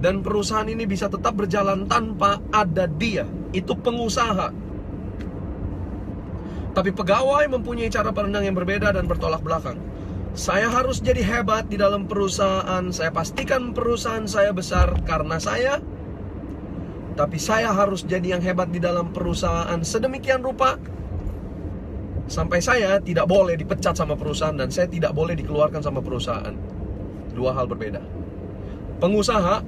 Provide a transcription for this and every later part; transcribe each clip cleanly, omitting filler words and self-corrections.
dan perusahaan ini bisa tetap berjalan tanpa ada dia. Itu pengusaha. Tapi pegawai mempunyai cara pandang yang berbeda dan bertolak belakang. Saya harus jadi hebat di dalam perusahaan. Saya pastikan perusahaan saya besar karena saya. Tapi saya harus jadi yang hebat di dalam perusahaan sedemikian rupa sampai saya tidak boleh dipecat sama perusahaan dan saya tidak boleh dikeluarkan sama perusahaan. Dua hal berbeda. Pengusaha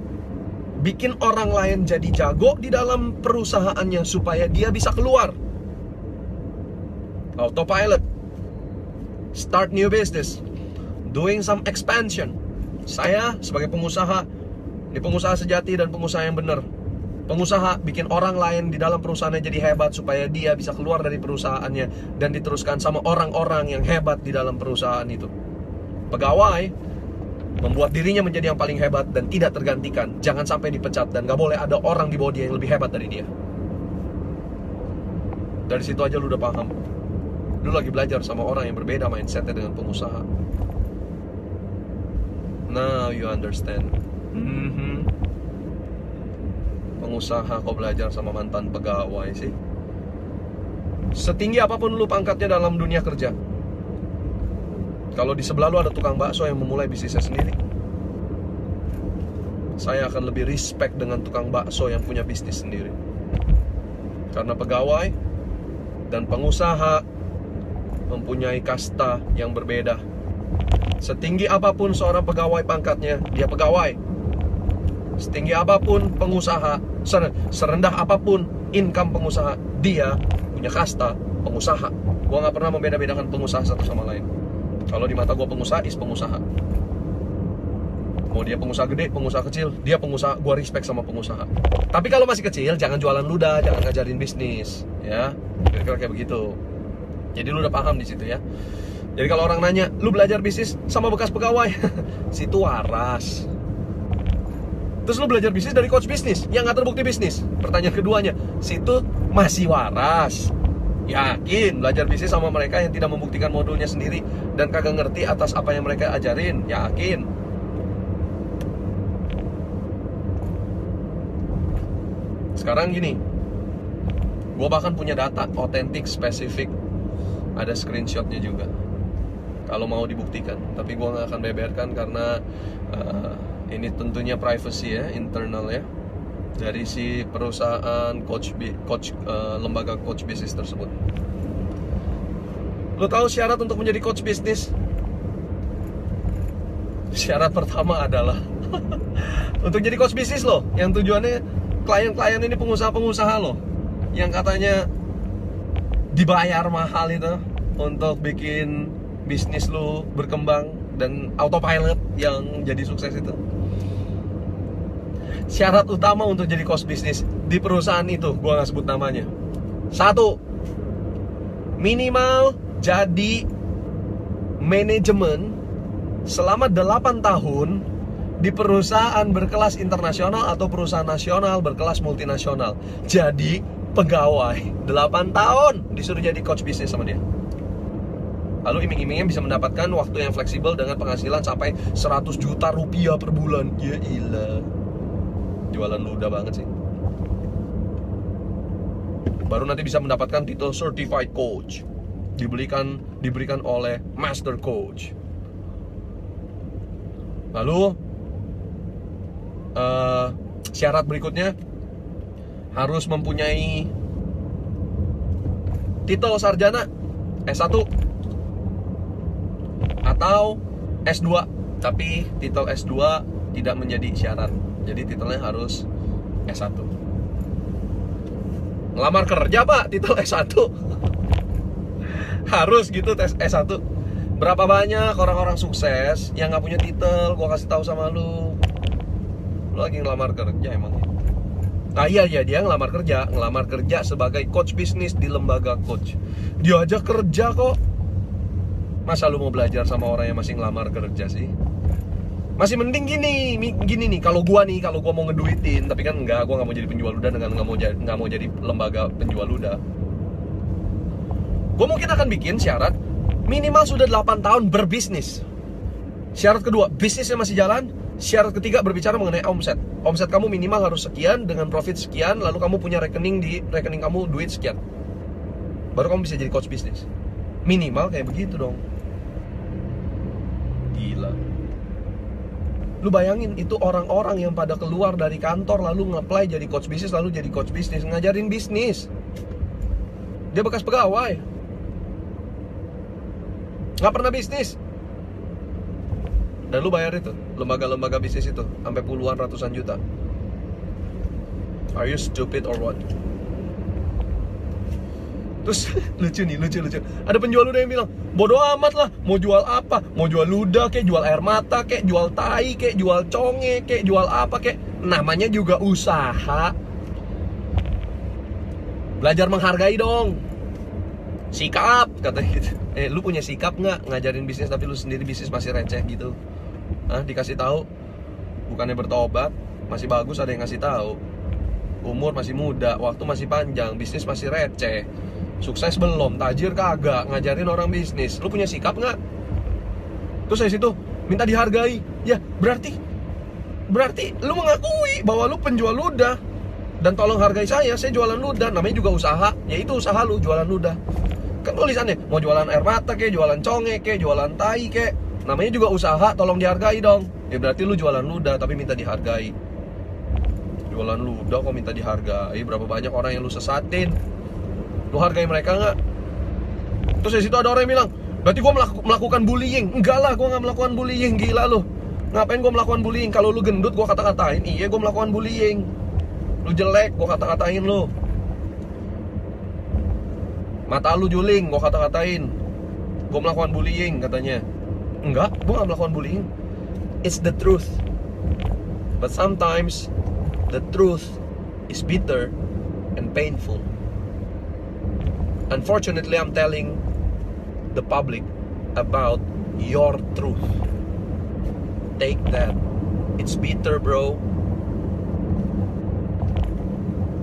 bikin orang lain jadi jago di dalam perusahaannya supaya dia bisa keluar. Autopilot. Start new business. Doing some expansion. Saya sebagai pengusaha, ini pengusaha sejati dan pengusaha yang benar. Pengusaha bikin orang lain di dalam perusahaannya jadi hebat supaya dia bisa keluar dari perusahaannya dan diteruskan sama orang-orang yang hebat di dalam perusahaan itu. Pegawai membuat dirinya menjadi yang paling hebat dan tidak tergantikan. Jangan sampai dipecat dan gak boleh ada orang di bawah dia yang lebih hebat dari dia. Dari situ aja lu udah paham. Lu lagi belajar sama orang yang berbeda mindsetnya dengan pengusaha. Now you understand. Pengusaha kok belajar sama mantan pegawai sih? Setinggi apapun lu pangkatnya dalam dunia kerja, kalau di sebelah lu ada tukang bakso yang memulai bisnisnya sendiri, saya akan lebih respect dengan tukang bakso yang punya bisnis sendiri. Karena pegawai dan pengusaha mempunyai kasta yang berbeda. Setinggi apapun seorang pegawai pangkatnya, dia pegawai. Setinggi apapun pengusaha, serendah apapun income pengusaha, dia punya kasta pengusaha. Gua gak pernah membeda-bedakan pengusaha satu sama lain. Kalau di mata gua pengusaha is pengusaha. Mau dia pengusaha gede, pengusaha kecil, dia pengusaha, gua respect sama pengusaha. Tapi kalau masih kecil, jangan jualan ludah, jangan ngajarin bisnis, ya. Kira-kira kayak begitu. Jadi lu udah paham di situ ya. Jadi kalau orang nanya, lu belajar bisnis sama bekas pegawai? Situ waras. Terus lu belajar bisnis dari coach bisnis yang gak terbukti bisnis? Pertanyaan keduanya, situ masih waras. Yakin belajar bisnis sama mereka yang tidak membuktikan modulnya sendiri dan kagak ngerti atas apa yang mereka ajarin? Yakin. Sekarang gini, gue bahkan punya data otentik, spesifik. Ada screenshotnya juga kalau mau dibuktikan. Tapi gue gak akan beberkan karena ini tentunya privacy ya, internal ya, dari si perusahaan lembaga coach bisnis tersebut. Lo tahu syarat untuk menjadi coach bisnis? Syarat pertama adalah untuk jadi coach bisnis lo, yang tujuannya klien-klien ini pengusaha-pengusaha lo, yang katanya dibayar mahal itu untuk bikin bisnis lo berkembang dan autopilot yang jadi sukses itu. Syarat utama untuk jadi coach bisnis di perusahaan itu, gua gak sebut namanya. 1, minimal jadi manajemen selama 8 tahun di perusahaan berkelas internasional atau perusahaan nasional berkelas multinasional. Jadi pegawai 8 tahun disuruh jadi coach bisnis sama dia. Lalu iming-imingnya bisa mendapatkan waktu yang fleksibel dengan penghasilan sampai 100 juta rupiah per bulan. Ya ilah, jualan ludah banget sih. Baru nanti bisa mendapatkan titel certified coach, diberikan oleh master coach. Lalu syarat berikutnya harus mempunyai titel sarjana S1 atau S2, tapi titel S2 tidak menjadi syarat. Jadi titelnya harus S1. Ngelamar kerja pak, titel S1 harus gitu, tes S1. Berapa banyak orang-orang sukses yang gak punya titel, gua kasih tahu sama lu. Lu lagi ngelamar kerja emang. Nah iya dia ngelamar kerja sebagai coach bisnis di lembaga coach. Dia aja kerja kok. Masa lu mau belajar sama orang yang masih ngelamar kerja sih? Masih mending gini nih, kalau gua mau ngeduitin, tapi kan enggak, gua nggak mau jadi penjual ludah dengan nggak mau jadi lembaga penjual ludah. Gua mungkin akan bikin syarat minimal sudah 8 tahun berbisnis. Syarat kedua, bisnisnya masih jalan, Syarat ketiga berbicara mengenai omset. Omset kamu minimal harus sekian dengan profit sekian, lalu kamu punya rekening, di rekening kamu duit sekian. Baru kamu bisa jadi coach bisnis. Minimal kayak begitu dong. Gila. Lu bayangin itu orang-orang yang pada keluar dari kantor lalu nge-apply jadi coach bisnis, lalu jadi coach bisnis, ngajarin bisnis. Dia bekas pegawai, nggak pernah bisnis. Dan lu bayar itu, lembaga-lembaga bisnis itu sampai puluhan ratusan juta. Are you stupid or what? Terus lucu. Ada penjual ludah yang bilang, bodoh amat lah, mau jual apa? Mau jual ludah kek, jual air mata kek, jual tai kek, jual conge kek, jual apa kek. Namanya juga usaha. Belajar menghargai dong. Sikap, katanya gitu. Lu punya sikap nggak ngajarin bisnis tapi lu sendiri bisnis masih receh gitu? Dikasih tahu, bukannya bertobat, masih bagus ada yang ngasih tahu. Umur masih muda, waktu masih panjang, bisnis masih receh, sukses belum, tajir kagak, ngajarin orang bisnis. Lu punya sikap nggak? Terus dari situ minta dihargai, ya berarti lu mengakui bahwa lu penjual ludah dan tolong hargai saya jualan ludah. Namanya juga usaha, ya itu usaha lu jualan ludah. Kan tulisannya mau jualan air mata kek, jualan conge kek, jualan tai kek, namanya juga usaha, tolong dihargai dong. Ya berarti lu jualan ludah tapi minta dihargai. Jualan ludah kok minta dihargai? Berapa banyak orang yang lu sesatin? Lu hargai mereka nggak? Terus dari situ ada orang yang bilang, berarti gua melakukan bullying. Enggak lah, gua nggak melakukan bullying. Gila lu. Ngapain gua melakukan bullying? Kalau lu gendut gua kata-katain. Iya, gua melakukan bullying. Lu jelek, gua kata-katain lu. Mata lu juling, gua kata-katain. Gua melakukan bullying katanya. Enggak, gua nggak melakukan bullying. It's the truth. But sometimes the truth is bitter and painful. Unfortunately, I'm telling the public about your truth. Take that. It's bitter, bro.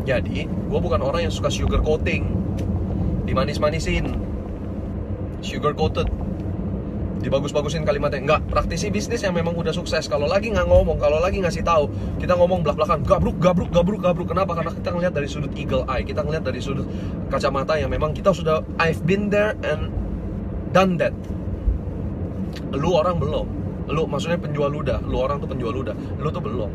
Jadi, gue bukan orang yang suka sugar coating, dimanis-manisin, sugar coated, dibagus-bagusin kalimatnya. Enggak, praktisi bisnis yang memang udah sukses. Kalau lagi nggak ngomong, kalau lagi ngasih tahu, kita ngomong belak-belakan, gabruk. Kenapa? Karena kita ngeliat dari sudut eagle eye, kita ngeliat dari sudut kacamata yang memang kita sudah, I've been there and done that. Lu orang belum. Lu maksudnya penjual ludah, lu orang tuh penjual ludah, lu tuh belum.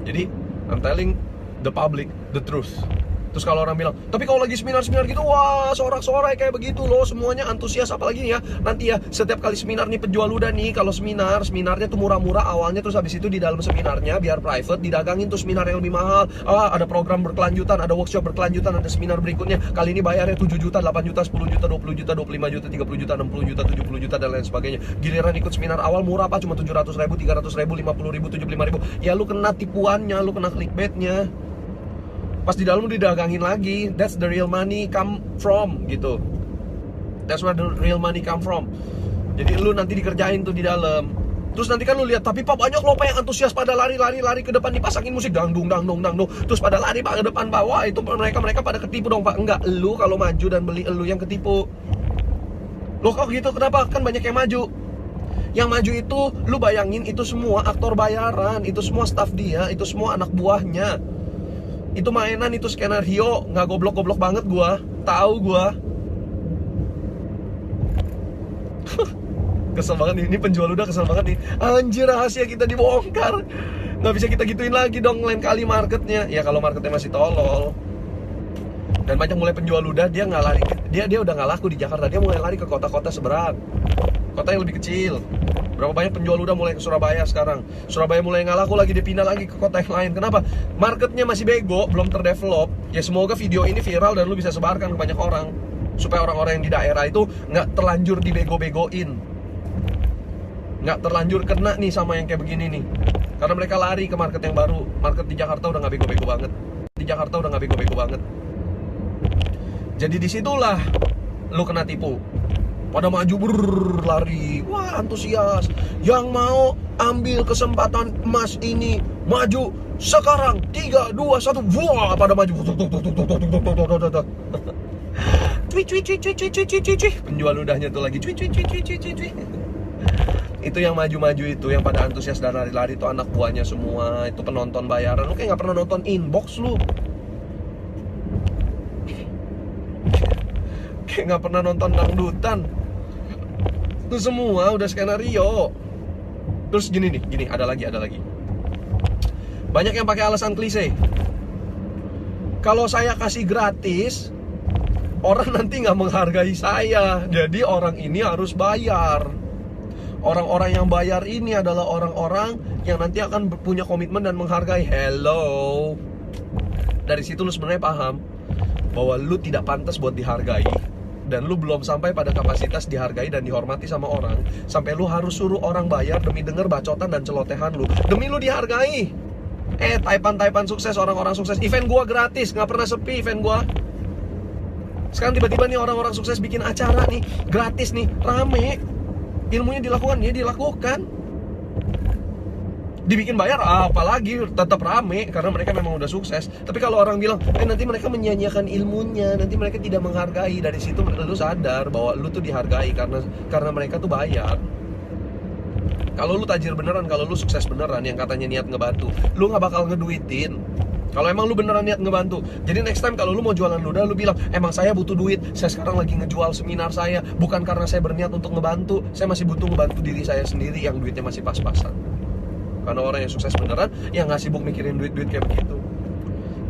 Jadi, I'm telling the public the truth. Terus kalau orang bilang, tapi kalau lagi seminar-seminar gitu, wah sorak-sorai kayak begitu loh, semuanya antusias. Apalagi ya, nanti ya setiap kali seminar nih penjual ludah nih, kalau seminarnya tuh murah-murah awalnya, terus habis itu di dalam seminarnya biar private didagangin tuh seminar yang lebih mahal. Ada program berkelanjutan, ada workshop berkelanjutan, ada seminar berikutnya. Kali ini bayarnya 7 juta, 8 juta, 10 juta, 20 juta, 25 juta, 30 juta, 60 juta, 70 juta dan lain sebagainya. Giliran ikut seminar awal murah apa? Cuma 700 ribu, 300 ribu, 50 ribu, 75 ribu. Ya lu kena tipuannya, lu kena clickbaitnya. Pas di dalam didagangin lagi. That's the real money come from gitu. That's where the real money come from. Jadi lu nanti dikerjain tuh di dalam. Terus nanti kan lu lihat, tapi Pak banyak loh Pak yang antusias pada lari ke depan, dipasangin musik dangdung. Terus pada lari Pak ke depan Pak. Wah itu mereka pada ketipu dong Pak. Enggak, lu kalau maju dan beli lu yang ketipu. Loh kok gitu? Kenapa? Kan banyak yang maju. Yang maju itu lu bayangin, itu semua aktor bayaran, itu semua staff dia, itu semua anak buahnya. Itu mainan, itu skenario, nggak goblok-goblok banget gua, tahu gua. Kesel banget nih, ini penjual udah kesel banget nih. Anjir, rahasia kita dibongkar. Nggak bisa kita gituin lagi dong, lain kali marketnya. Ya kalau marketnya masih tolol. Dan banyak mulai penjual ludah, dia nggak lari, dia udah nggak laku di Jakarta, dia mulai lari ke kota-kota seberang, kota yang lebih kecil. Berapa banyak penjual ludah mulai ke Surabaya sekarang. Surabaya mulai nggak laku lagi, dia pindah lagi ke kota yang lain. Kenapa? Marketnya masih bego, belum terdevelop. Ya semoga video ini viral dan lu bisa sebarkan ke banyak orang, supaya orang-orang yang di daerah itu nggak terlanjur dibego-begoin, nggak terlanjur kena nih sama yang kayak begini nih. Karena mereka lari ke market yang baru. Market di Jakarta udah nggak bego-bego banget. Jadi disitulah lu kena tipu. Pada maju lari, wah antusias. Yang mau ambil kesempatan emas ini, maju sekarang. 3, 2, 1, wah pada maju. Cuy. Penjual ludahnya tuh lagi cuy. Itu yang maju-maju itu, yang pada antusias dan lari-lari itu anak buahnya semua. Itu penonton bayaran. Lu kayak gak pernah nonton Inbox lu. Kayak gak pernah nonton dangdutan. Itu semua udah skenario. Terus gini nih, gini, ada lagi. Banyak yang pakai alasan klise. Kalau saya kasih gratis, orang nanti gak menghargai saya. Jadi orang ini harus bayar. Orang-orang yang bayar ini adalah orang-orang yang nanti akan punya komitmen dan menghargai. Hello. Dari situ lu sebenarnya paham bahwa lu tidak pantas buat dihargai. Dan lu belum sampai pada kapasitas dihargai dan dihormati sama orang, sampai lu harus suruh orang bayar demi denger bacotan dan celotehan lu, demi lu dihargai. Taipan sukses, orang-orang sukses. Event gua gratis, gak pernah sepi event gua. Sekarang tiba-tiba nih orang-orang sukses bikin acara nih, gratis nih, rame. Ilmunya dilakukan, dibikin bayar, apalagi tetap rame karena mereka memang udah sukses. Tapi kalau orang bilang, nanti mereka menyanyiakan ilmunya, nanti mereka tidak menghargai. Dari situ lu sadar bahwa lu tuh dihargai karena mereka tuh bayar. Kalau lu tajir beneran, kalau lu sukses beneran, yang katanya niat ngebantu, lu gak bakal ngeduitin. Kalau emang lu beneran niat ngebantu. Jadi next time kalau lu mau jualan ludah, lu bilang, emang saya butuh duit, saya sekarang lagi ngejual seminar saya, bukan karena saya berniat untuk ngebantu, saya masih butuh ngebantu diri saya sendiri yang duitnya masih pas-pasan. Karena orang yang sukses beneran, yang gak sibuk mikirin duit-duit kayak begitu.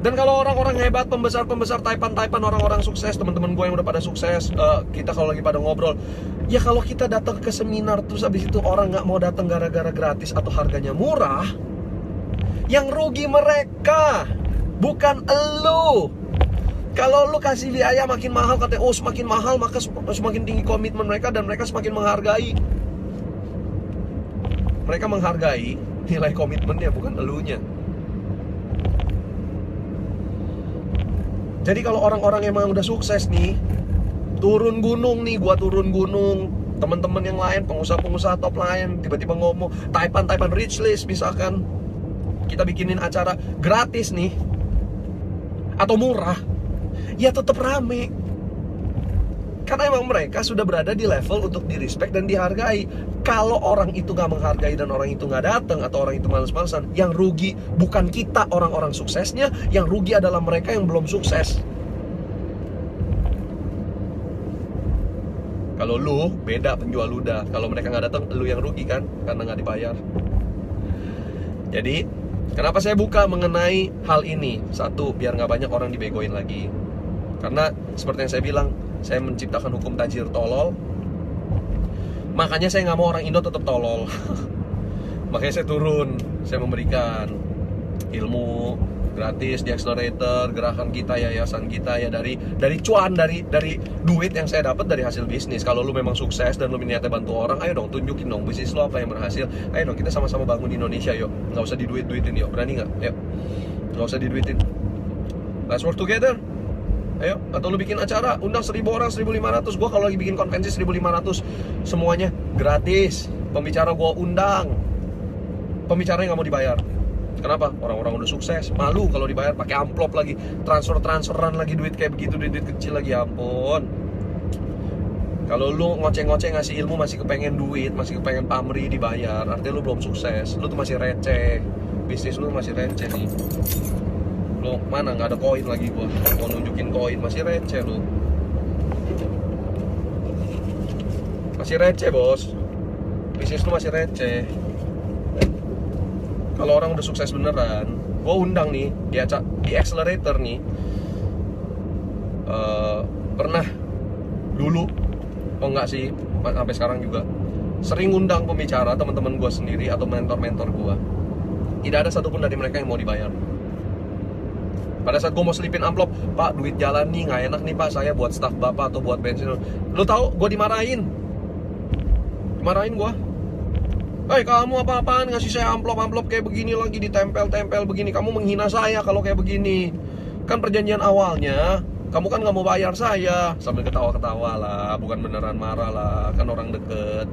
Dan kalau orang-orang hebat, pembesar-pembesar, taipan-taipan orang-orang sukses, teman-teman gue yang udah pada sukses, kita kalau lagi pada ngobrol, ya kalau kita datang ke seminar terus habis itu orang gak mau datang gara-gara gratis atau harganya murah, yang rugi mereka, bukan elu. Kalau lu kasih biaya makin mahal, katanya semakin mahal, maka semakin tinggi komitmen mereka dan mereka semakin menghargai. Mereka menghargai nilai komitmennya, bukan elunya. Jadi kalau orang-orang yang emang udah sukses nih, turun gunung nih, gua turun gunung, teman-teman yang lain, pengusaha-pengusaha top lain tiba-tiba ngomong, taipan rich list misalkan, kita bikinin acara gratis nih atau murah, ya tetap rame. Karena emang mereka sudah berada di level untuk di-respect dan dihargai. Kalau orang itu gak menghargai dan orang itu gak datang, atau orang itu males-malesan, yang rugi bukan kita orang-orang suksesnya, yang rugi adalah mereka yang belum sukses. Kalau lu beda penjual ludah, kalau mereka gak datang, lu yang rugi kan, karena gak dibayar. Jadi kenapa saya buka mengenai hal ini? Satu, biar gak banyak orang dibegoin lagi. Karena seperti yang saya bilang, saya menciptakan hukum tajir tolol. Makanya saya nggak mau orang Indo tetap tolol. Makanya saya turun, saya memberikan ilmu gratis di accelerator, gerakan kita, yayasan kita, ya dari cuan, dari duit yang saya dapat dari hasil bisnis. Kalau lu memang sukses dan lu niatnya bantu orang, ayo dong tunjukin dong bisnis lu apa yang berhasil. Ayo dong kita sama-sama bangun Indonesia yuk. Nggak usah diduit-duitin yuk, berani nggak? Yuk, nggak usah diduitin. Let's work together. Ayo, atau lu bikin acara, undang 1000 orang, 1500. Gua kalau lagi bikin konvensi 1500, semuanya gratis. Pembicara gua undang, pembicaranya nggak mau dibayar. Kenapa? Orang-orang udah sukses, malu kalau dibayar, pakai amplop lagi, transferan lagi duit kayak begitu, duit kecil lagi, ampun. Kalau lu ngoceh-ngoceh ngasih ilmu masih kepengen duit, masih kepengen pamrih dibayar, artinya lu belum sukses. Lu tuh masih receh, bisnis lu masih receh nih. Lu mana nggak ada koin lagi, gua mau nunjukin koin, masih receh lu, masih receh bos, bisnis lu masih receh. Kalau orang udah sukses beneran, gua undang nih di accelerator nih, pernah dulu, enggak sih, sampai sekarang juga sering undang pembicara teman-teman gua sendiri atau mentor-mentor gua. Tidak ada satupun dari mereka yang mau dibayar. Pada saat gue mau selipin amplop, Pak duit jalan nih, nggak enak nih Pak, saya buat staff Bapak atau buat bensin. Lu tahu gue dimarahin gue. Kamu apa-apaan ngasih saya amplop kayak begini lagi, ditempel-tempel begini. Kamu menghina saya kalau kayak begini. Kan perjanjian awalnya kamu kan nggak mau bayar saya. Sambil ketawa-ketawa lah, bukan beneran marah lah, kan orang deket.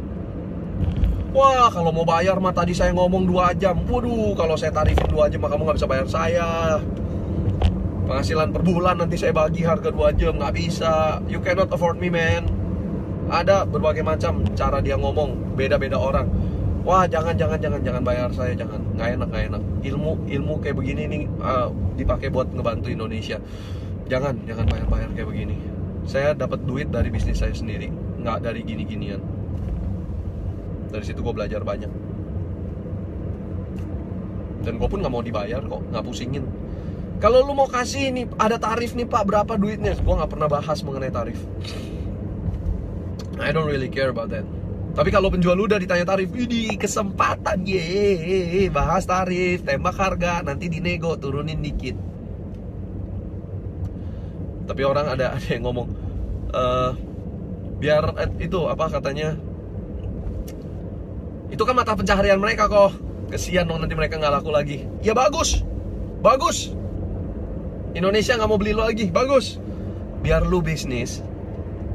Wah, kalau mau bayar mah tadi saya ngomong 2 jam. Waduh, kalau saya tarifin 2 jam mah kamu nggak bisa bayar saya. Penghasilan per bulan nanti saya bagi harga 2 jam, nggak bisa. You cannot afford me man. Ada berbagai macam cara dia ngomong, beda-beda orang. Wah, jangan bayar saya, jangan. Nggak enak. Ilmu kayak begini nih dipakai buat ngebantu Indonesia. Jangan bayar kayak begini. Saya dapat duit dari bisnis saya sendiri, nggak dari gini-ginian. Dari situ gue belajar banyak. Dan gue pun nggak mau dibayar kok, nggak pusingin. Kalau lu mau kasih nih, ada tarif nih Pak, berapa duitnya? Gue nggak pernah bahas mengenai tarif. I don't really care about that. Tapi kalau penjual udah ditanya tarif, ini kesempatan, bahas tarif, tembak harga, nanti dinego, turunin dikit. Tapi orang ada yang ngomong, biar itu apa katanya, itu kan mata pencaharian mereka kok. Kesian dong nanti mereka nggak laku lagi. Ya bagus. Indonesia nggak mau beli lo lagi, bagus. Biar lu bisnis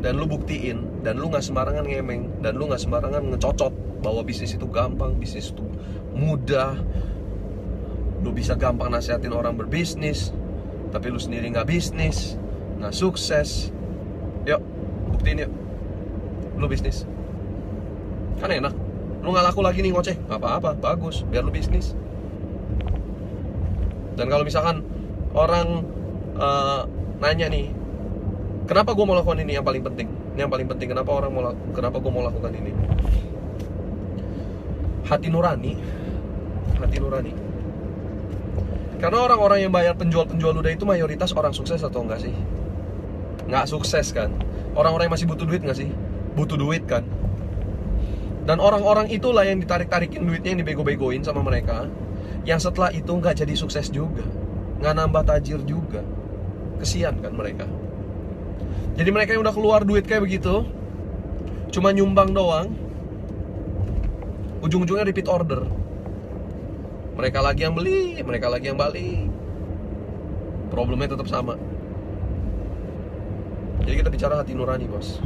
dan lu buktiin, dan lu nggak sembarangan ngemeng, dan lu nggak sembarangan ngecocot bahwa bisnis itu gampang, bisnis itu mudah. Lu bisa gampang nasihatin orang berbisnis, tapi lu sendiri nggak bisnis, nggak sukses. Yuk, buktiin yuk. Lu bisnis. Kan enak. Lu nggak laku lagi nih ngoceh, nggak apa-apa, bagus. Biar lu bisnis. Dan kalau misalkan orang nanya nih, kenapa gue mau lakukan ini? Yang paling penting, kenapa gue mau lakukan ini? Hati nurani. Karena orang-orang yang bayar penjual ludah itu mayoritas orang sukses atau enggak sih? Nggak sukses kan? Orang-orang yang masih butuh duit nggak sih? Butuh duit kan? Dan orang-orang itulah yang ditarik-tarikin duitnya, yang dibego-begoin sama mereka, yang setelah itu nggak jadi sukses juga, nggak nambah tajir juga. Kesian kan mereka. Jadi mereka yang udah keluar duit kayak begitu, cuma nyumbang doang, ujung-ujungnya repeat order. Mereka lagi yang beli, mereka lagi yang balik. Problemnya tetap sama. Jadi kita bicara hati nurani, bos.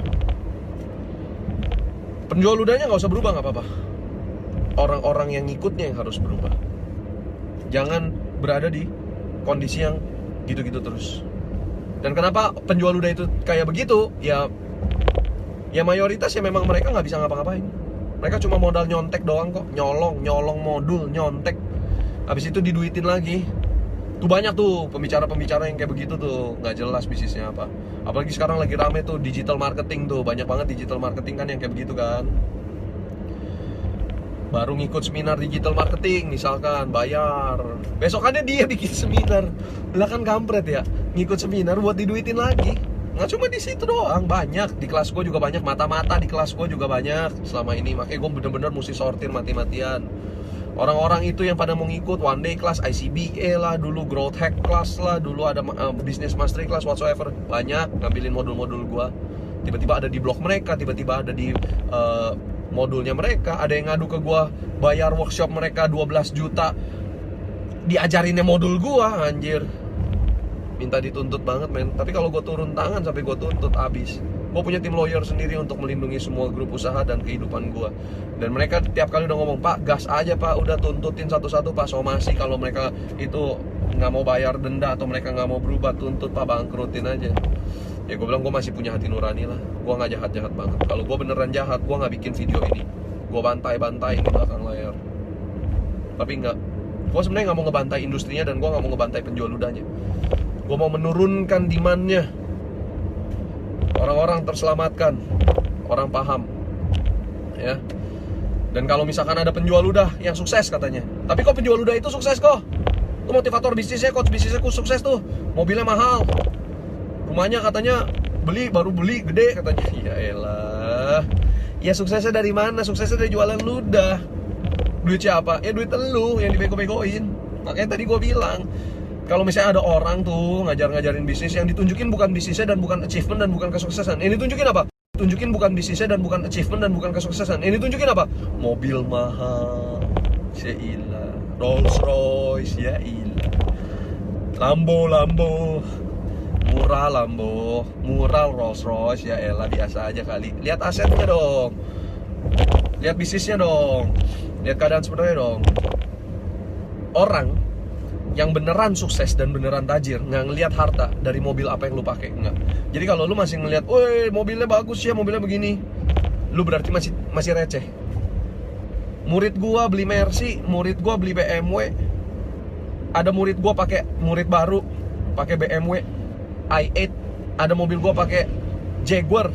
Penjual ludahnya nggak usah berubah, nggak apa-apa. Orang-orang yang ngikutnya yang harus berubah. Jangan berada di kondisi yang gitu-gitu terus. Dan kenapa penjual ludah itu kayak begitu? Ya mayoritas ya memang mereka nggak bisa ngapa-ngapain. Mereka cuma modal nyontek doang kok, nyolong modul, nyontek. Habis itu diduitin lagi. Tuh banyak tuh pembicara-pembicara yang kayak begitu tuh, nggak jelas bisnisnya apa. Apalagi sekarang lagi rame tuh digital marketing tuh, banyak banget digital marketing kan yang kayak begitu kan. Baru ngikut seminar digital marketing misalkan, bayar. Besokannya dia bikin seminar. Lah kan kampret ya, ngikut seminar buat diduitin lagi. Nggak cuma di situ doang, banyak. Di kelas gue juga banyak, mata-mata di kelas gue juga banyak selama ini. Makanya gue bener-bener mesti sortir mati-matian. Orang-orang itu yang pada mau ngikut one day class, ICBA lah, dulu growth hack class lah, dulu ada business mastery class whatsoever. Banyak ngambilin modul-modul gue. Tiba-tiba ada di blog mereka, tiba-tiba ada di modulnya mereka. Ada yang ngadu ke gua, bayar workshop mereka 12 juta, diajarinnya modul gua, anjir. Minta dituntut banget, men. Tapi kalau gua turun tangan sampai gua tuntut abis. Gua punya tim lawyer sendiri untuk melindungi semua grup usaha dan kehidupan gua. Dan mereka tiap kali udah ngomong, "Pak, gas aja Pak, udah tuntutin satu-satu Pak, somasi." Kalau mereka itu nggak mau bayar denda atau mereka nggak mau berubah, tuntut Pak, bangkrutin aja. Ya gue bilang gue masih punya hati nurani lah. Gue gak jahat-jahat banget. Kalau gue beneran jahat, gue gak bikin video ini. Gue bantai-bantai di belakang layar. Tapi enggak. Gue sebenarnya gak mau ngebantai industrinya, dan gue gak mau ngebantai penjual ludahnya. Gue mau menurunkan demand-nya. Orang-orang terselamatkan. Orang paham. Ya. Dan kalau misalkan ada penjual ludah yang sukses katanya, tapi kok penjual ludah itu sukses kok? Itu motivator bisnisnya, coach bisnisnya sukses tuh. Mobilnya mahal, rumahnya katanya baru beli gede katanya. Ya elah. Ya suksesnya dari mana? Suksesnya dari jualan ludah. Duit siapa? Ya duit elu yang dibego-begoin. Makanya tadi gue bilang, kalau misalnya ada orang tuh ngajarin bisnis, yang ditunjukin bukan bisnisnya dan bukan achievement dan bukan kesuksesan. Ini tunjukin apa? Tunjukin bukan bisnisnya dan bukan achievement dan bukan kesuksesan. Ini tunjukin apa? Mobil mahal. Ya ilah. Rolls Royce. Ya ilah. Lambo. Murah Lambo, murah Rolls Royce. Ya elah, biasa aja kali. Lihat asetnya dong, lihat bisnisnya dong, lihat keadaan sebenarnya dong. Orang yang beneran sukses dan beneran tajir nggak ngelihat harta dari mobil apa yang lu pakai, nggak. Jadi kalau lu masih ngelihat, woi mobilnya bagus ya, mobilnya begini, lu berarti masih receh. Murid gua beli Mercy, murid gua beli BMW. Ada murid gua pakai murid baru pakai BMW i8. Ada mobil gua pakai Jaguar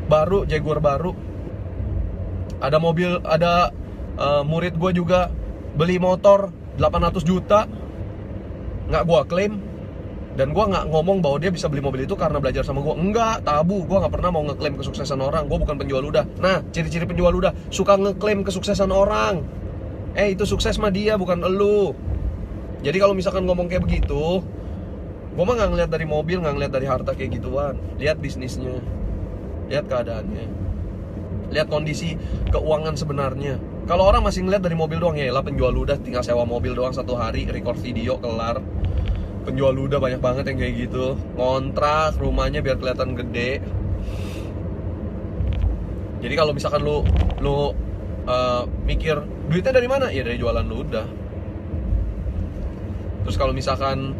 baru. Ada murid gua juga beli motor 800 juta. Nggak gua klaim. Dan gue nggak ngomong bahwa dia bisa beli mobil itu karena belajar sama gue. Enggak, tabu. Gue nggak pernah mau ngeklaim kesuksesan orang. Gue bukan penjual ludah. Nah, ciri-ciri penjual ludah suka ngeklaim kesuksesan orang. Itu sukses mah dia, bukan elu. Jadi kalau misalkan ngomong kayak begitu, gue mah nggak ngeliat dari mobil, nggak ngeliat dari harta kayak gituan. Lihat bisnisnya, lihat keadaannya, lihat kondisi keuangan sebenarnya. Kalau orang masih ngeliat dari mobil doang, ya lah penjual ludah tinggal sewa mobil doang 1 hari, record video, kelar. Penjual ludah banyak banget yang kayak gitu. Ngontrak rumahnya biar kelihatan gede. Jadi kalau misalkan lu mikir duitnya dari mana? Ya dari jualan ludah. Terus kalau misalkan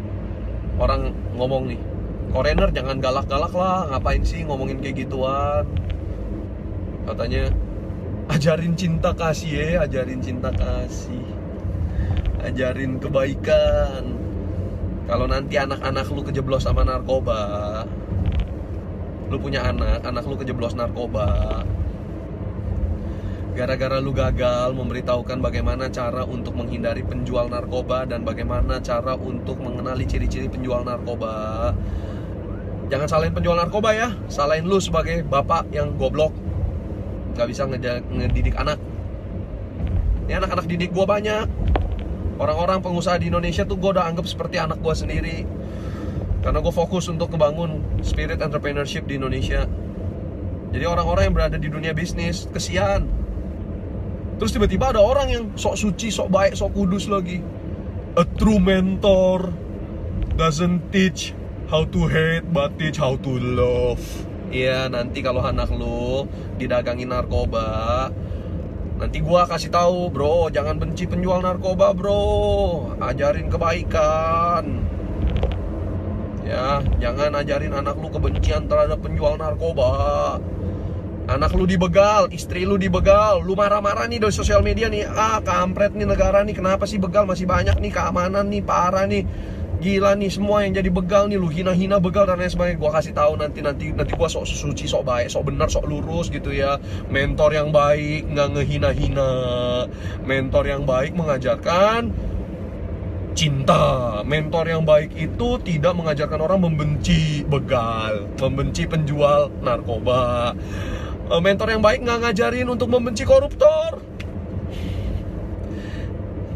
orang ngomong nih, Korener jangan galak-galak lah, ngapain sih ngomongin kayak gituan? Katanya ajarin cinta kasih ajarin cinta kasih, ajarin kebaikan. Kalau nanti anak-anak lu kejeblos sama narkoba, lu punya anak lu kejeblos narkoba, gara-gara lu gagal memberitahukan bagaimana cara untuk menghindari penjual narkoba dan bagaimana cara untuk mengenali ciri-ciri penjual narkoba. Jangan salahin penjual narkoba ya, salahin lu sebagai bapak yang goblok, gak bisa ngedidik anak. Ini anak-anak didik gua banyak. Orang-orang pengusaha di Indonesia tuh gue udah anggap seperti anak gue sendiri. Karena gue fokus untuk ngebangun spirit entrepreneurship di Indonesia. Jadi orang-orang yang berada di dunia bisnis, kesian. Terus tiba-tiba ada orang yang sok suci, sok baik, sok kudus lagi. A true mentor doesn't teach how to hate, but teach how to love. Iya, nanti kalau anak lu didagangin narkoba, nanti gua kasih tahu, bro, jangan benci penjual narkoba, bro. Ajarin kebaikan. Ya, jangan ajarin anak lu kebencian terhadap penjual narkoba. Anak lu dibegal, istri lu dibegal, lu marah-marah nih di sosial media nih. Kampret nih negara nih, kenapa sih begal masih banyak nih, keamanan nih parah nih. Gila nih semua yang jadi begal nih, lu hina-hina begal dan lain sebagainya. Gua kasih tahu nanti gua sok suci, sok baik, sok benar, sok lurus gitu ya. Mentor yang baik nggak ngehina-hina. Mentor yang baik mengajarkan cinta. Mentor yang baik itu tidak mengajarkan orang membenci begal, membenci penjual narkoba. Mentor yang baik nggak ngajarin untuk membenci koruptor.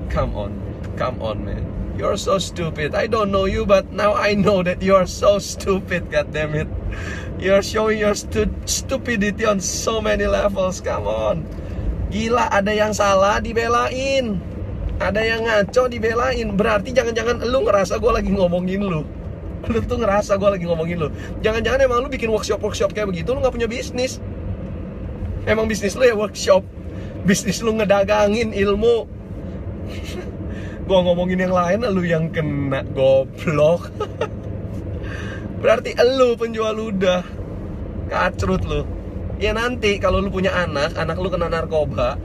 Come on man. You're so stupid. I don't know you, but now I know that you are so stupid. God damn it. You're showing your stupidity on so many levels. Come on. Gila, ada yang salah dibelain, ada yang ngaco dibelain. Berarti jangan-jangan lu ngerasa gue lagi ngomongin lu. Lu tuh ngerasa gue lagi ngomongin lu. Jangan-jangan emang lu bikin workshop kayak begitu, lu gak punya bisnis. Emang bisnis lu ya workshop. Bisnis lu ngedagangin ilmu. Gua ngomongin yang lain, lu yang kena, goblok. Berarti elu penjual ludah. Kacrut lu. Ya nanti kalau lu punya anak lu kena narkoba,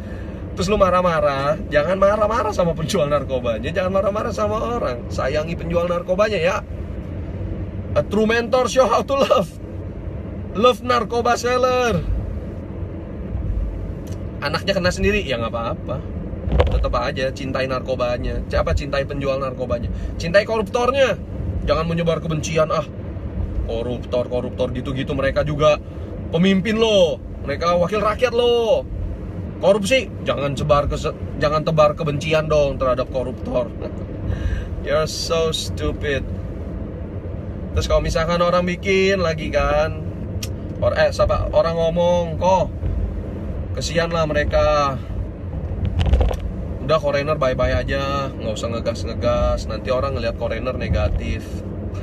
terus lu marah-marah, jangan marah-marah sama penjual narkobanya, jangan marah-marah sama orang. Sayangi penjual narkobanya ya. A true mentor show how to love. Love narkoba seller. Anaknya kena sendiri, ya nggak apa-apa. Tetap aja cintai narkobanya. Siapa cintai penjual narkobanya? Cintai koruptornya. Jangan menyebar kebencian. Koruptor gitu-gitu, mereka juga pemimpin lo. Mereka wakil rakyat lo. Korupsi, jangan tebar kebencian dong terhadap koruptor. You're so stupid. Terus kalau misalkan orang bikin lagi kan, orang ngomong, kok kesian lah mereka. Udah Korener bye-bye aja, nggak usah ngegas-ngegas. Nanti orang ngelihat Korener negatif.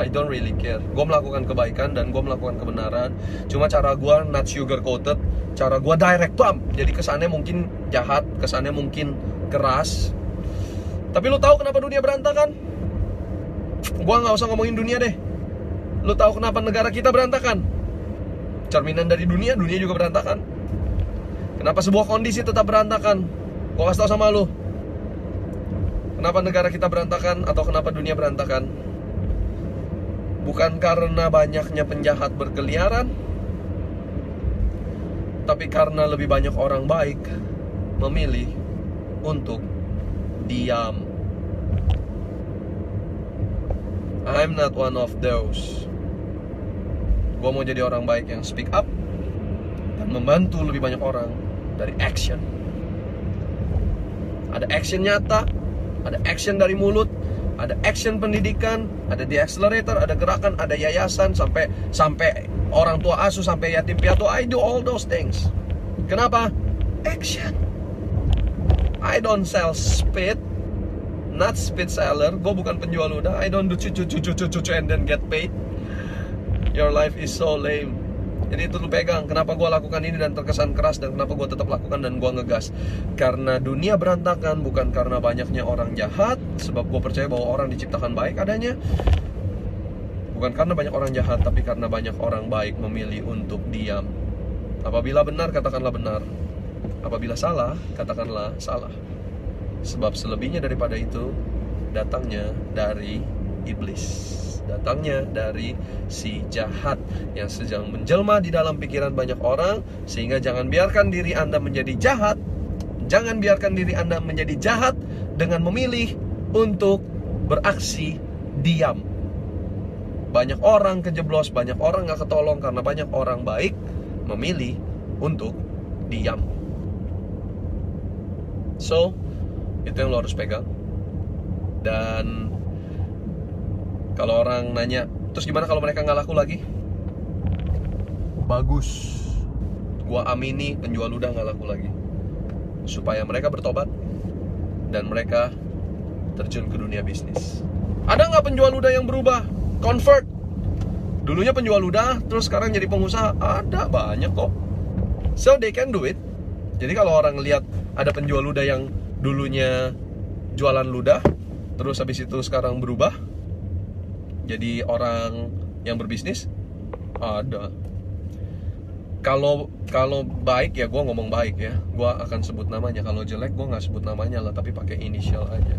I don't really care. Gue melakukan kebaikan dan gue melakukan kebenaran. Cuma cara gue not sugar coated, cara gue direct bam. Jadi kesannya mungkin jahat, kesannya mungkin keras. Tapi lu tahu kenapa dunia berantakan? Gue nggak usah ngomongin dunia deh. Lu tahu kenapa negara kita berantakan? Cerminan dari dunia juga berantakan. Kenapa sebuah kondisi tetap berantakan? Gua kasih tau sama lu. Kenapa negara kita berantakan atau kenapa dunia berantakan? Bukan karena banyaknya penjahat berkeliaran, tapi karena lebih banyak orang baik memilih untuk diam. I'm not one of those. Gue mau jadi orang baik yang speak up dan membantu lebih banyak orang dari action. Ada action nyata, ada action dari mulut, ada action pendidikan, ada di accelerator, ada gerakan, ada yayasan, sampai orang tua asuh, sampai yatim piatu. I do all those things. Kenapa? Action. I don't sell spit, not spit seller. Gue bukan penjual ludah. I don't do cucu and then get paid. Your life is so lame. Jadi itu lu pegang. Kenapa gue lakukan ini dan terkesan keras, dan kenapa gue tetap lakukan dan gue ngegas? Karena dunia berantakan bukan karena banyaknya orang jahat, sebab gue percaya bahwa orang diciptakan baik adanya. Bukan karena banyak orang jahat, tapi karena banyak orang baik memilih untuk diam. Apabila benar, katakanlah benar. Apabila salah, katakanlah salah. Sebab selebihnya daripada itu datangnya dari iblis, datangnya dari si jahat yang sedang menjelma di dalam pikiran banyak orang. Sehingga jangan biarkan diri Anda menjadi jahat. Jangan biarkan diri Anda menjadi jahat dengan memilih untuk beraksi diam. Banyak orang kejeblos, banyak orang gak ketolong karena banyak orang baik memilih untuk diam. So, itu yang lo harus pegang. Dan kalau orang nanya, terus gimana kalau mereka gak laku lagi? Bagus. Gua amini penjual ludah gak laku lagi, supaya mereka bertobat dan mereka terjun ke dunia bisnis. Ada gak penjual ludah yang berubah? Convert. Dulunya penjual ludah, terus sekarang jadi pengusaha. Ada, banyak kok. So they can do it. Jadi kalau orang lihat ada penjual ludah yang dulunya jualan ludah, terus habis itu sekarang berubah jadi orang yang berbisnis, ada. Kalau baik ya gue ngomong baik ya, gue akan sebut namanya. Kalau jelek gue nggak sebut namanya lah, tapi pakai inisial aja.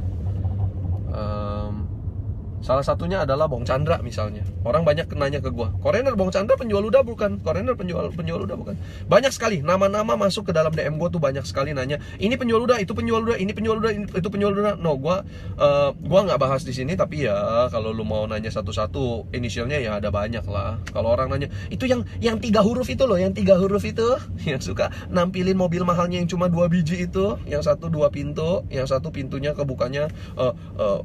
Salah satunya adalah Bong Chandra misalnya. Orang banyak nanya ke gua, Korener Bong Chandra penjual ludah bukan? Korener penjual ludah bukan? Banyak sekali nama-nama masuk ke dalam DM gua tuh, banyak sekali nanya, ini penjual ludah, itu penjual ludah, ini penjual ludah, itu penjual ludah. No, gua nggak bahas di sini, tapi ya kalau lu mau nanya satu-satu, inisialnya ya ada banyak lah. Kalau orang nanya, itu yang 3 huruf itu loh, yang 3 huruf itu, yang suka nampilin mobil mahalnya yang cuma 2 biji itu, yang satu 2 pintu, yang satu pintunya kebukanya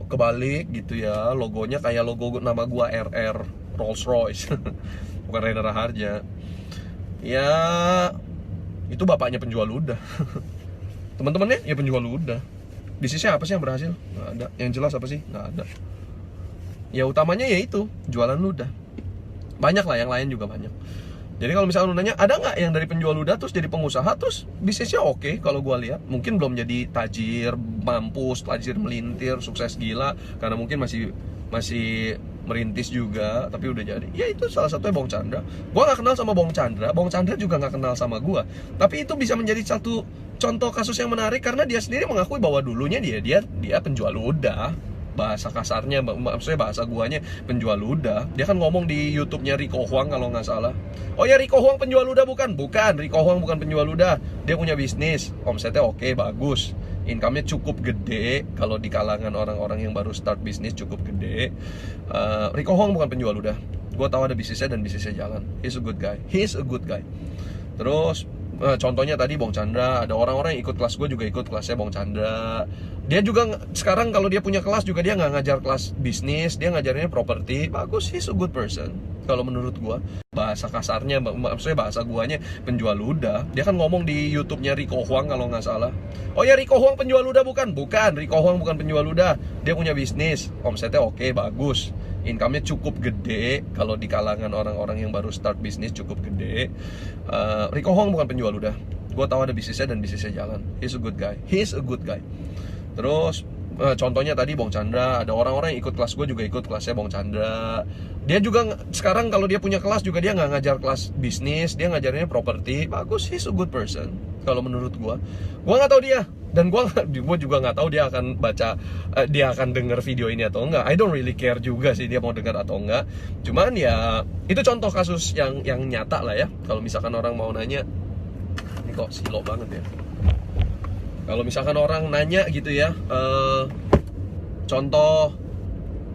kebalik gitu ya. Logonya kayak logo nama gua RR, Rolls Royce. Bukan Reza Raharja. Ya, itu bapaknya penjual ludah. Teman-temannya ya penjual ludah. Bisnisnya apa sih yang berhasil? Nggak ada. Yang jelas apa sih? Nggak ada. Ya utamanya ya itu, jualan ludah. Banyak lah, yang lain juga banyak. Jadi kalau misalnya lu nanya, ada nggak yang dari penjual ludah terus jadi pengusaha, terus bisnisnya oke? Kalau gua lihat mungkin belum jadi tajir, mampus, tajir melintir, sukses gila, karena mungkin masih merintis juga, tapi udah jadi. Ya itu salah satunya Bong Chandra. Gua nggak kenal sama Bong Chandra, Bong Chandra juga nggak kenal sama gua. Tapi itu bisa menjadi satu contoh kasus yang menarik karena dia sendiri mengakui bahwa dulunya dia penjual ludah. Bahasa kasarnya, maksudnya bahasa guanya penjual ludah. Dia kan ngomong di YouTube-nya Rico Huang kalau nggak salah. Oh ya, Rico Huang penjual ludah bukan? Bukan, Rico Huang bukan penjual ludah. Dia punya bisnis, omsetnya oke, bagus, income-nya cukup gede. Kalau di kalangan orang-orang yang baru start bisnis cukup gede. Rico Huang bukan penjual ludah. Gue tahu ada bisnisnya dan bisnisnya jalan. He's a good guy. Terus contohnya tadi Bong Chandra, ada orang-orang yang ikut kelas gue juga ikut kelasnya Bong Chandra. Dia juga sekarang kalau dia punya kelas juga dia nggak ngajar kelas bisnis, dia ngajarinnya properti. Bagus, he's a good person kalau menurut gue. Bahasa kasarnya, maksudnya bahasa guanya penjual ludah. Dia kan ngomong di YouTube-nya Rico Huang kalau nggak salah. Oh ya, Rico Huang penjual ludah bukan? Bukan, Rico Huang bukan penjual ludah. Dia punya bisnis, omsetnya oke, bagus, income-nya cukup gede. Kalau di kalangan orang-orang yang baru start bisnis cukup gede. Rico Huang bukan penjual ludah. Gue tahu ada bisnisnya dan bisnisnya jalan. He's a good guy. Terus contohnya tadi Bong Chandra, ada orang-orang yang ikut kelas gue juga ikut kelasnya Bong Chandra. Dia juga sekarang kalau dia punya kelas juga dia nggak ngajar kelas bisnis, dia ngajarinnya properti. Bagus, he's a good person kalau menurut gua nggak tahu dia, dan gua juga nggak tahu dia akan baca, dia akan denger video ini atau enggak. I don't really care juga sih dia mau dengar atau enggak. Cuman ya itu contoh kasus yang nyata lah ya. Kalau misalkan orang mau nanya, ini kok silo banget ya. Kalau misalkan orang nanya gitu ya, contoh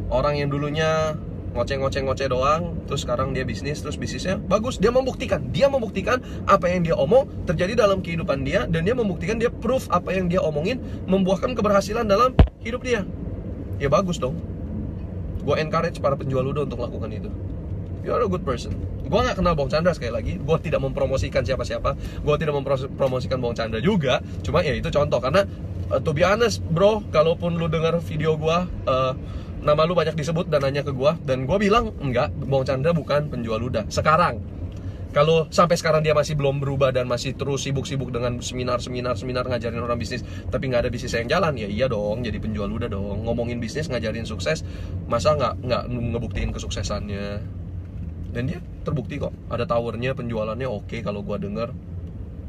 orang yang dulunya ngoceh doang, terus sekarang dia bisnis, terus bisnisnya bagus. Dia membuktikan apa yang dia omong terjadi dalam kehidupan dia, dan dia membuktikan, dia proof apa yang dia omongin membuahkan keberhasilan dalam hidup dia. Ya bagus dong. Gue encourage para penjual luda untuk lakukan itu. You are a good person. Gue gak kenal Bong Chandra, sekali lagi gue tidak mempromosikan siapa-siapa, gue tidak mempromosikan Bong Chandra juga. Cuma ya itu contoh, karena to be honest bro, kalaupun lu dengar video gue, nama lu banyak disebut dan nanya ke gua, dan gua bilang enggak, Bong Chandra bukan penjual luda. Sekarang, kalau sampai sekarang dia masih belum berubah dan masih terus sibuk-sibuk dengan seminar ngajarin orang bisnis, tapi nggak ada bisnis yang jalan, ya iya dong, jadi penjual luda dong. Ngomongin bisnis, ngajarin sukses, masa nggak ngebuktiin kesuksesannya? Dan dia terbukti kok, ada towernya, penjualannya oke. Kalau gua denger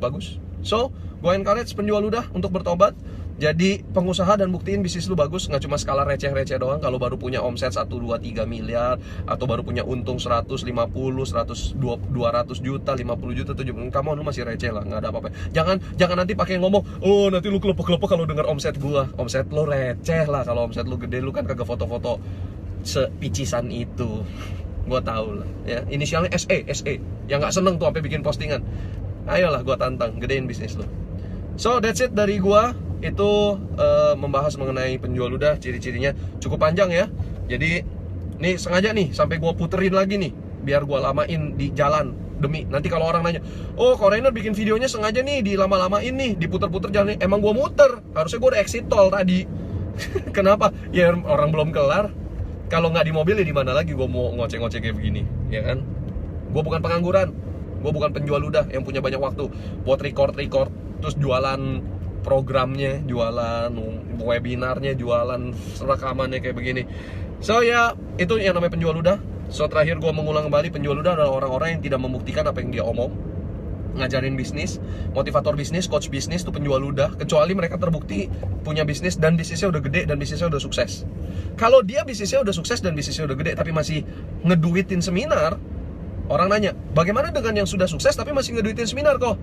bagus. So, gua encourage penjual luda untuk bertobat. Jadi pengusaha dan buktiin bisnis lu bagus, nggak cuma skala receh-receh doang. Kalau baru punya omset 1, 2, 3 miliar, atau baru punya untung 150, 100, 200 juta, 50 juta, 70, kamu lu masih receh lah, nggak ada apa-apa. Jangan nanti pakai ngomong, oh nanti lu kelepek-kelepek kalau dengar omset gua. Omset lu receh lah, kalau omset lu gede lu kan kagak foto-foto sepicisan itu. Gua tahu lah ya, inisialnya SE, yang nggak seneng tuh sampai bikin postingan. Ayolah gua tantang, gedein bisnis lu. So that's it dari gua. Itu membahas mengenai penjual luda, ciri-cirinya cukup panjang ya. Jadi nih sengaja nih sampai gua puterin lagi nih, biar gua lamain di jalan. Demi nanti kalau orang nanya, oh Kok Rainer bikin videonya sengaja nih dilama-lamain nih, diputer-puter jalan. Emang gua muter, harusnya gua udah exit tol tadi. Kenapa? Ya orang belum kelar. Kalau nggak di mobil ya di mana lagi gua mau ngoceh-ngoceh kayak begini, ya kan? Gua bukan pengangguran, gua bukan penjual luda yang punya banyak waktu buat record terus jualan programnya, jualan webinarnya, jualan rekamannya kayak begini. So ya, itu yang namanya penjual luda. So terakhir gue mengulang kembali, penjual luda adalah orang-orang yang tidak membuktikan apa yang dia omong. Ngajarin bisnis, motivator bisnis, coach bisnis itu penjual luda, kecuali mereka terbukti punya bisnis dan bisnisnya udah gede dan bisnisnya udah sukses. Kalau dia bisnisnya udah sukses dan bisnisnya udah gede tapi masih ngeduitin seminar, orang nanya, bagaimana dengan yang sudah sukses tapi masih ngeduitin seminar kok?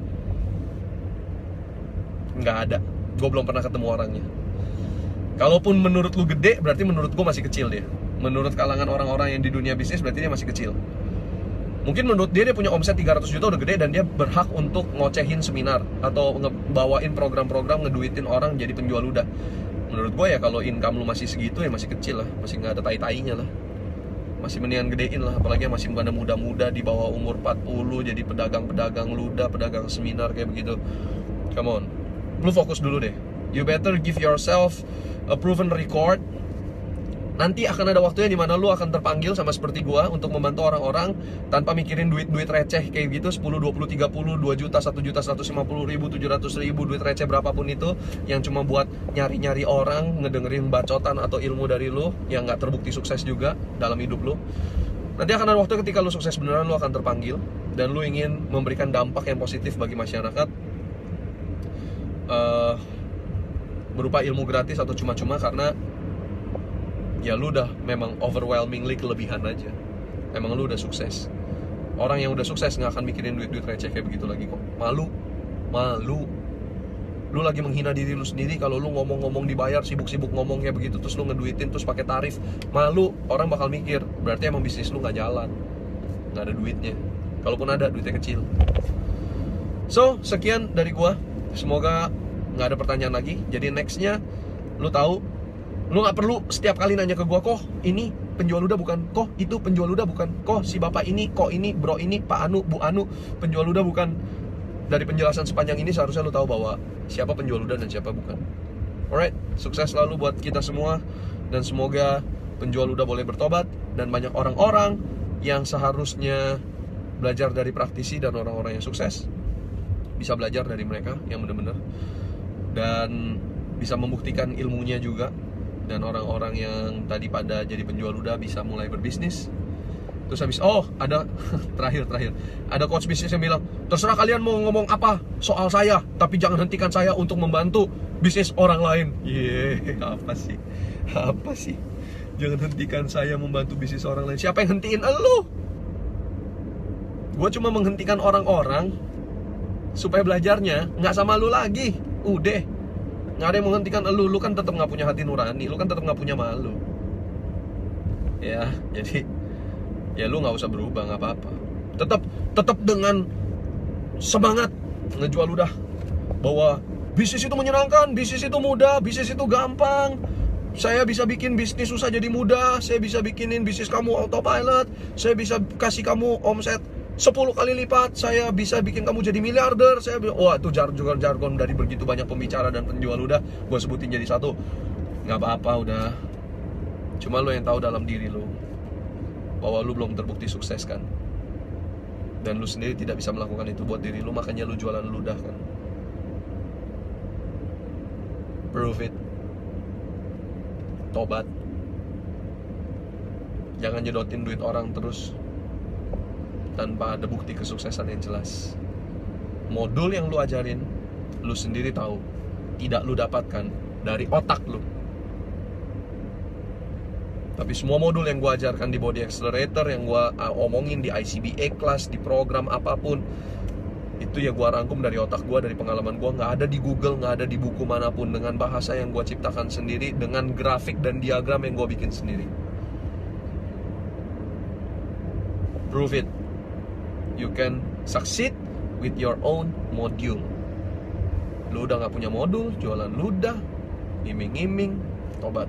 Nggak ada, gue belum pernah ketemu orangnya. Kalaupun menurut lu gede, berarti menurut gue masih kecil dia. Menurut kalangan orang-orang yang di dunia bisnis, berarti dia masih kecil. Mungkin menurut dia punya omset 300 juta udah gede dan dia berhak untuk ngocehin seminar atau ngebawain program-program ngeduitin orang jadi penjual luda. Menurut gue ya kalau income lu masih segitu ya masih kecil lah, masih nggak ada tai-tainya lah. Masih mendingan gedein lah, apalagi yang masih muda-muda di bawah umur 40 jadi pedagang-pedagang luda, pedagang seminar kayak begitu. Come on. Lu fokus dulu deh. You better give yourself a proven record. Nanti akan ada waktunya dimana lu akan terpanggil sama seperti gua untuk membantu orang-orang tanpa mikirin duit-duit receh kayak gitu, 10, 20, 30, 2 juta, 1 juta, 150 ribu, 700 ribu, duit receh berapapun itu yang cuma buat nyari-nyari orang, ngedengerin bacotan atau ilmu dari lu yang gak terbukti sukses juga dalam hidup lu. Nanti akan ada waktu ketika lu sukses beneran, lu akan terpanggil dan lu ingin memberikan dampak yang positif bagi masyarakat, berupa ilmu gratis atau cuma-cuma, karena ya lu udah memang overwhelmingly kelebihan aja. Emang lu udah sukses. Orang yang udah sukses nggak akan mikirin duit-duit receh kayak begitu lagi kok. Malu. Lu lagi menghina diri lu sendiri kalau lu ngomong-ngomong dibayar, sibuk-sibuk ngomong kayak begitu, terus lu ngeduitin, terus pakai tarif. Malu, orang bakal mikir, berarti emang bisnis lu nggak jalan, nggak ada duitnya. Kalaupun ada, duitnya kecil. So, sekian dari gua. Semoga nggak ada pertanyaan lagi. Jadi nextnya lu tahu, lu nggak perlu setiap kali nanya ke gua, kok ini penjual luda bukan, kok itu penjual luda bukan, kok si bapak ini, kok ini bro ini, Pak Anu, Bu Anu penjual luda bukan. Dari penjelasan sepanjang ini seharusnya lu tahu bahwa siapa penjual luda dan siapa bukan. Alright, sukses selalu buat kita semua, dan semoga penjual luda boleh bertobat dan banyak orang-orang yang seharusnya belajar dari praktisi dan orang-orang yang sukses bisa belajar dari mereka yang benar-benar dan bisa membuktikan ilmunya juga, dan orang-orang yang tadi pada jadi penjual luda bisa mulai berbisnis Terus habis, ada terakhir ada coach bisnis yang bilang, terserah kalian mau ngomong apa soal saya, tapi jangan hentikan saya untuk membantu bisnis orang lain. Apa sih? Jangan hentikan saya membantu bisnis orang lain. Siapa yang hentiin elu? Gue cuma menghentikan orang-orang supaya belajarnya nggak sama lu lagi. Udah, nggak ada yang menghentikan elu. Lu kan tetap nggak punya hati nurani, lu kan tetap nggak punya malu. Ya, jadi ya lu nggak usah berubah, nggak apa-apa. Tetap dengan semangat ngejual udah bahwa bisnis itu menyenangkan, bisnis itu mudah, bisnis itu gampang. Saya bisa bikin bisnis susah jadi mudah. Saya bisa bikinin bisnis kamu autopilot. Saya bisa kasih kamu omset 10 kali lipat. Saya bisa bikin kamu jadi miliarder. Itu jargon dari begitu banyak pembicara dan penjual udah gue sebutin jadi satu. Nggak apa-apa udah. Cuma lo yang tahu dalam diri lo bahwa lu belum terbukti sukses kan, dan lu sendiri tidak bisa melakukan itu buat diri lu, makanya lu jualan ludah kan. Prove it. Tobat. Jangan nyedotin duit orang terus tanpa ada bukti kesuksesan yang jelas. Modul yang lu ajarin, lu sendiri tahu tidak lu dapatkan dari otak lu. Tapi semua modul yang gue ajarkan di Body Accelerator, yang gue omongin di ICBA class, di program apapun, itu ya gue rangkum dari otak gue, dari pengalaman gue. Nggak ada di Google, nggak ada di buku manapun, dengan bahasa yang gue ciptakan sendiri, dengan grafik dan diagram yang gue bikin sendiri. Prove it. You can succeed with your own module. Lu udah nggak punya modul, jualan ludah, iming-iming, tobat.